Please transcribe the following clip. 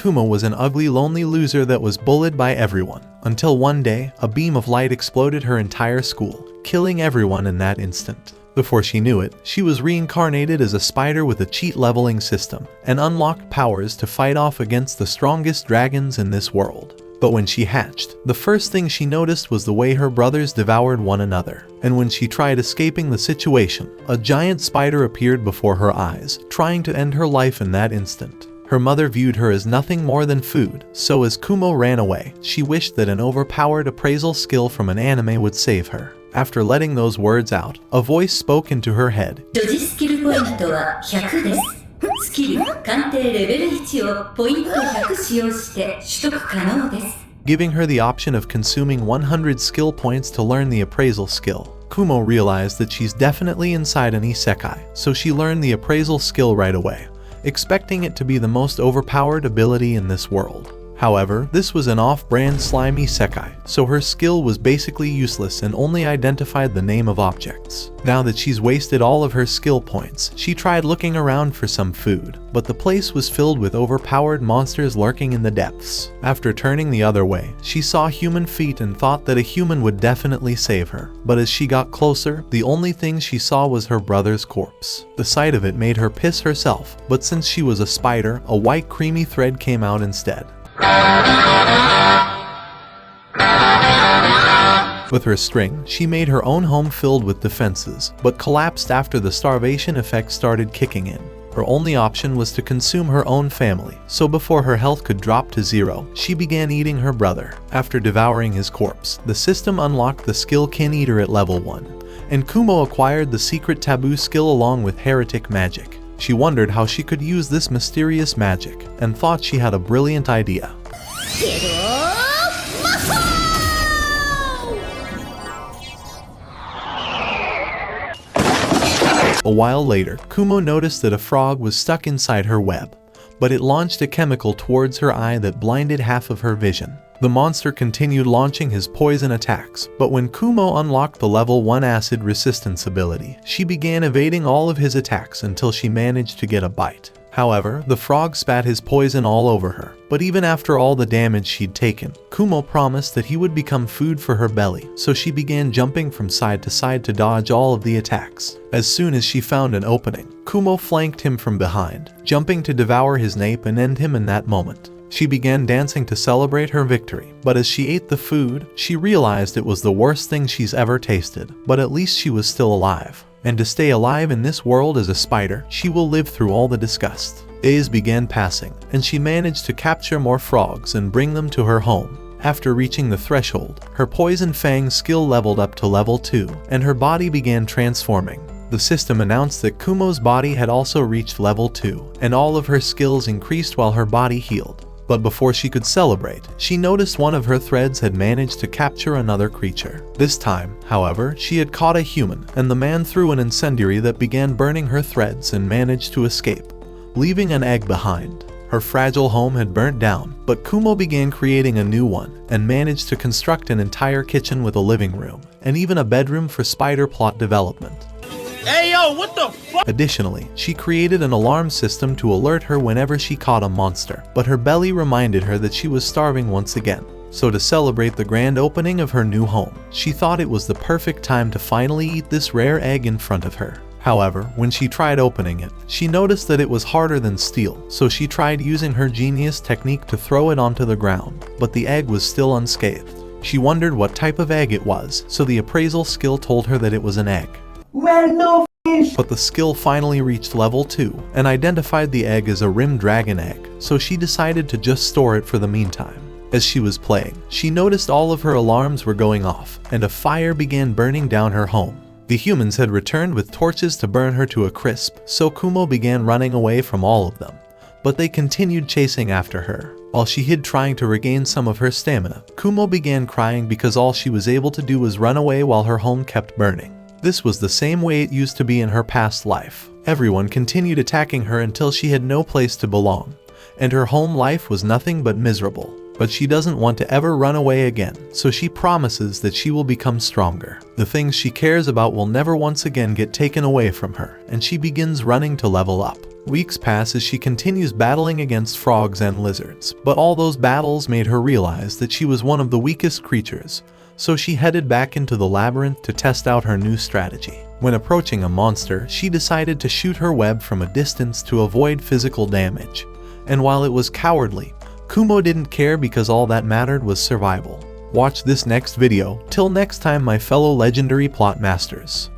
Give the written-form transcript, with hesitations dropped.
Kumo was an ugly, lonely loser that was bullied by everyone, until one day, a beam of light exploded her entire school, killing everyone in that instant. Before she knew it, she was reincarnated as a spider with a cheat leveling system, and unlocked powers to fight off against the strongest dragons in this world. But when she hatched, the first thing she noticed was the way her brothers devoured one another. And when she tried escaping the situation, a giant spider appeared before her eyes, trying to end her life in that instant. Her mother viewed her as nothing more than food, so as Kumo ran away, she wished that an overpowered appraisal skill from an anime would save her. After letting those words out, a voice spoke into her head. 所持スキルポイントは100です。スキル鑑定レベル1をポイント100使用して取得可能です。 Giving her the option of consuming 100 skill points to learn the appraisal skill. Kumo realized that she's definitely inside an isekai, so she learned the appraisal skill right away, expecting it to be the most overpowered ability in this world. However, this was an off-brand slime isekai, so her skill was basically useless and only identified the name of objects. Now that she's wasted all of her skill points, she tried looking around for some food, but the place was filled with overpowered monsters lurking in the depths. After turning the other way, she saw human feet and thought that a human would definitely save her. But as she got closer, the only thing she saw was her brother's corpse. The sight of it made her piss herself, but since she was a spider, a white creamy thread came out instead. With her string, she made her own home filled with defenses, but collapsed after the starvation effect started kicking in. Her only option was to consume her own family, so before her health could drop to zero, she began eating her brother. After devouring his corpse, the system unlocked the skill Kin Eater at level 1, and Kumo acquired the secret taboo skill along with heretic magic. She wondered how she could use this mysterious magic, and thought she had a brilliant idea. A while later, Kumo noticed that a frog was stuck inside her web, but it launched a chemical towards her eye that blinded half of her vision. The monster continued launching his poison attacks, but when Kumo unlocked the level 1 acid resistance ability, she began evading all of his attacks until she managed to get a bite. However, the frog spat his poison all over her, but even after all the damage she'd taken, Kumo promised that he would become food for her belly, so she began jumping from side to side to dodge all of the attacks. As soon as she found an opening, Kumo flanked him from behind, jumping to devour his nape and end him in that moment. She began dancing to celebrate her victory, but as she ate the food, she realized it was the worst thing she's ever tasted, but at least she was still alive. And to stay alive in this world as a spider, she will live through all the disgust. Days began passing, and she managed to capture more frogs and bring them to her home. After reaching the threshold, her Poison Fang skill leveled up to level 2, and her body began transforming. The system announced that Kumo's body had also reached level 2, and all of her skills increased while her body healed. But before she could celebrate, she noticed one of her threads had managed to capture another creature. This time, however, she had caught a human, and the man threw an incendiary that began burning her threads and managed to escape, leaving an egg behind. Her fragile home had burnt down, but Kumo began creating a new one, and managed to construct an entire kitchen with a living room, and even a bedroom for spider plot development. Hey yo, what the fuck? Additionally, she created an alarm system to alert her whenever she caught a monster, but her belly reminded her that she was starving once again. So to celebrate the grand opening of her new home, she thought it was the perfect time to finally eat this rare egg in front of her. However, when she tried opening it, she noticed that it was harder than steel, so she tried using her genius technique to throw it onto the ground, but the egg was still unscathed. She wondered what type of egg it was, so the appraisal skill told her that it was an egg. Well, no fish. But the skill finally reached level 2 and identified the egg as a rim dragon egg, so she decided to just store it for the meantime. As she was playing, she noticed all of her alarms were going off, and a fire began burning down her home. The humans had returned with torches to burn her to a crisp, so Kumo began running away from all of them. But they continued chasing after her. While she hid trying to regain some of her stamina, Kumo began crying because all she was able to do was run away while her home kept burning. This was the same way it used to be in her past life. Everyone continued attacking her until she had no place to belong, and her home life was nothing but miserable. But she doesn't want to ever run away again, so she promises that she will become stronger. The things she cares about will never once again get taken away from her, and she begins running to level up. Weeks pass as she continues battling against frogs and lizards, but all those battles made her realize that she was one of the weakest creatures, so she headed back into the labyrinth to test out her new strategy. When approaching a monster, she decided to shoot her web from a distance to avoid physical damage. And while it was cowardly, Kumo didn't care because all that mattered was survival. Watch this next video. Till next time, my fellow legendary plot masters.